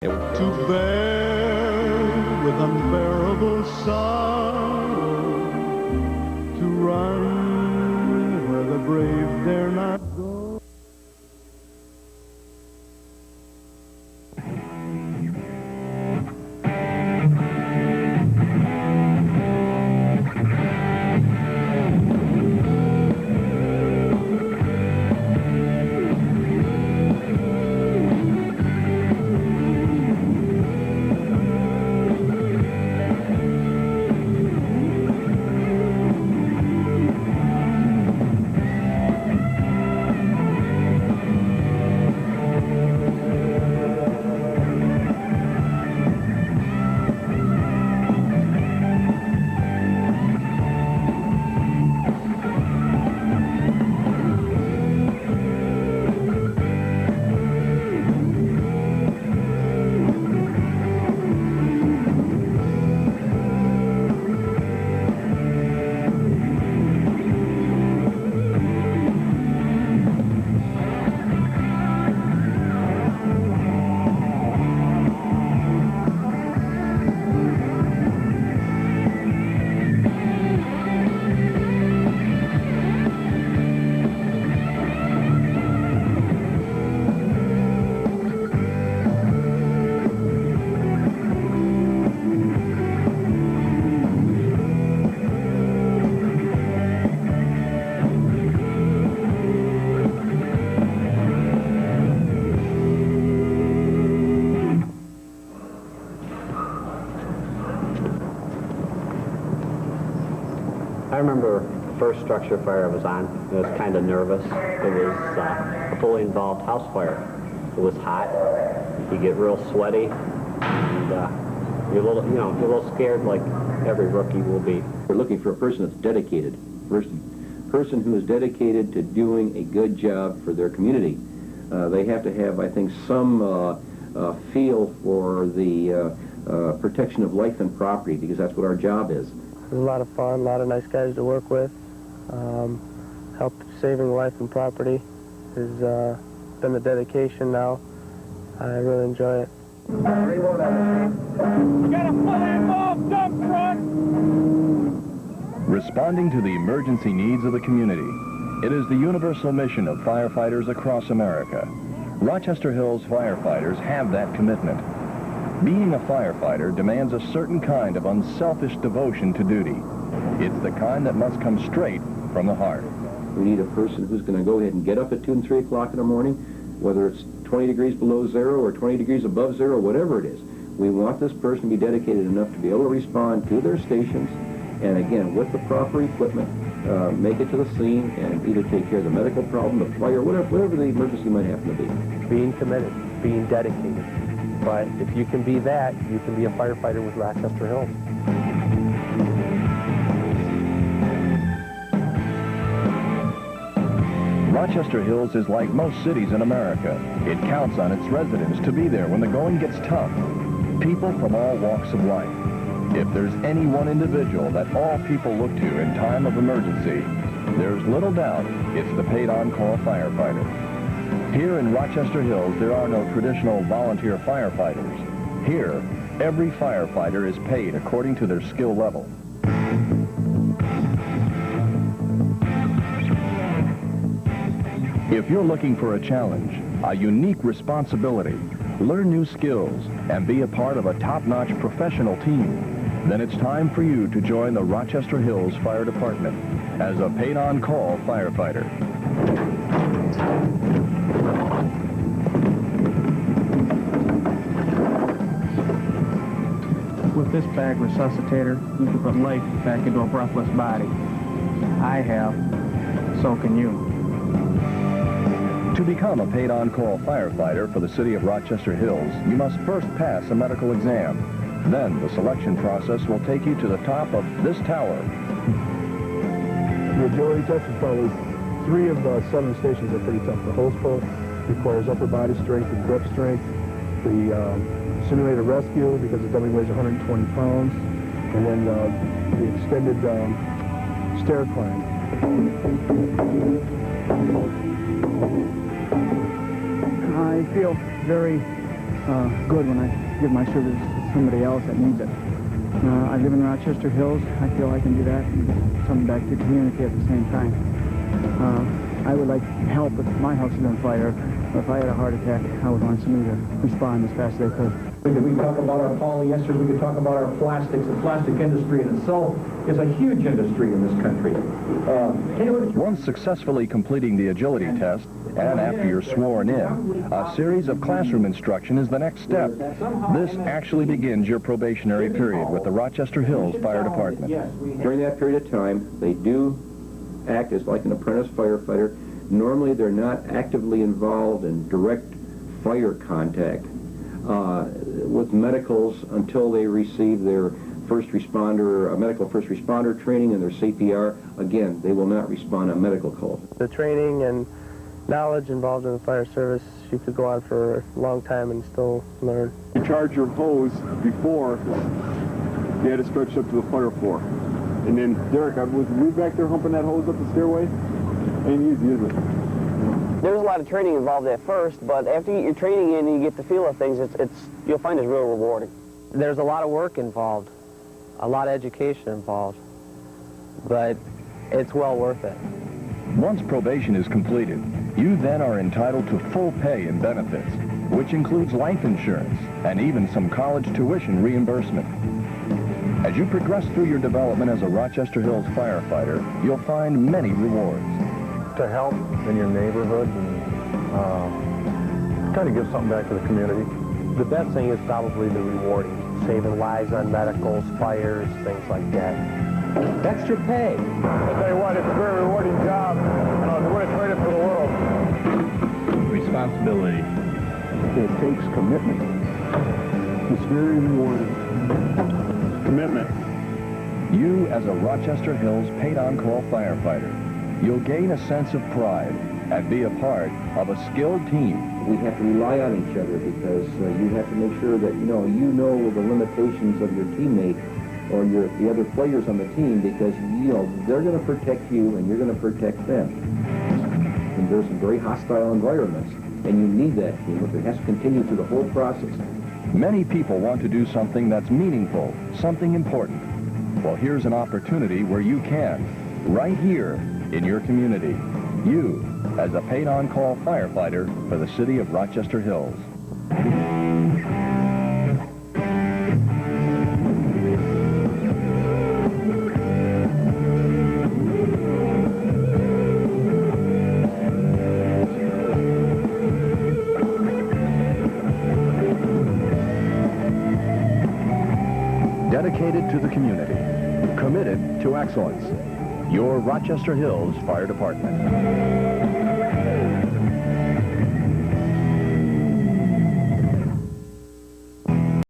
To bear with unbearable sorrow, to run where the brave dare not go. I remember the first structure fire I was on. I was kind of nervous. It was a fully involved house fire. It was hot. You get real sweaty, and you're a little scared, like every rookie will be. We're looking for a person that's dedicated, person who is dedicated to doing a good job for their community. They have to have, I think, some feel for the protection of life and property, because that's what our job is. It was a lot of fun, a lot of nice guys to work with. Help saving life and property has been a dedication now. I really enjoy it. We got a fully involved dump truck! Responding to the emergency needs of the community. It is the universal mission of firefighters across America. Rochester Hills firefighters have that commitment. Being a firefighter demands a certain kind of unselfish devotion to duty. It's the kind that must come straight from the heart. We need a person who's going to go ahead and get up at 2 and 3 o'clock in the morning, whether it's 20 degrees below zero or 20 degrees above zero, whatever it is. We want this person to be dedicated enough to be able to respond to their stations, and again, with the proper equipment, make it to the scene and either take care of the medical problem, the fire, whatever the emergency might happen to be. Being committed, being dedicated. But if you can be that, you can be a firefighter with Rochester Hills. Rochester Hills is like most cities in America. It counts on its residents to be there when the going gets tough. People from all walks of life. If there's any one individual that all people look to in time of emergency, there's little doubt it's the paid on-call firefighter. Here in Rochester Hills, there are no traditional volunteer firefighters. Here, every firefighter is paid according to their skill level. If you're looking for a challenge, a unique responsibility, learn new skills, and be a part of a top-notch professional team, then it's time for you to join the Rochester Hills Fire Department as a paid-on-call firefighter. With this bag resuscitator, you can put life back into a breathless body. I have, so can you. To become a paid-on-call firefighter for the city of Rochester Hills, you must first pass a medical exam. Then the selection process will take you to the top of this tower. The agility test is probably 3 of the 7 stations are pretty tough. The hose pull requires upper body strength and grip strength. The simulated rescue, because the dummy weighs 120 pounds. And then the extended stair climb. I feel very good when I give my service to somebody else that needs it. I live in Rochester Hills. I feel I can do that and give something back to the community at the same time. I would like help if my house is on fire. If I had a heart attack, I would want somebody to respond as fast as they could. We talk about our polyesters, we could talk about our plastics. The plastic industry in itself is a huge industry in this country. Once successfully completing the agility test, and after you're sworn in, a series of classroom instruction is the next step. This actually begins your probationary period with the Rochester Hills Fire Department. During that period of time, they do act as like an apprentice firefighter. Normally, they're not actively involved in direct fire contact with medicals until they receive their medical first responder training and their CPR. Again, they will not respond on medical calls. The training and knowledge involved in the fire service, you could go on for a long time and still learn. You charge your hose before you had to stretch up to the fire floor. And then, Derek, was we back there humping that hose up the stairway? And usually. There's a lot of training involved at first, but after you get your training in and you get the feel of things, you'll find it's real rewarding. There's a lot of work involved, a lot of education involved, but it's well worth it. Once probation is completed, you then are entitled to full pay and benefits, which includes life insurance and even some college tuition reimbursement. As you progress through your development as a Rochester Hills firefighter, you'll find many rewards. To help in your neighborhood and kind of give something back to the community. The best thing is probably the rewarding, saving lives on medicals, fires, things like that. Extra pay. I'll tell you what, it's a very rewarding job, and I wouldn't trade it for the world. Responsibility. It takes commitment. It's very rewarding. Commitment. You, as a Rochester Hills paid-on-call firefighter, you'll gain a sense of pride and be a part of a skilled team. We have to rely on each other because you have to make sure that you know the limitations of your teammate or the other players on the team, because they're going to protect you and you're going to protect them. And there's some very hostile environments, and you need that teamwork. It has to continue through the whole process. Many people want to do something that's meaningful, something important. Well, here's an opportunity where you can, right here in your community. You, as a paid-on-call firefighter for the city of Rochester Hills. Dedicated to the community, committed to excellence. Your Rochester Hills Fire Department.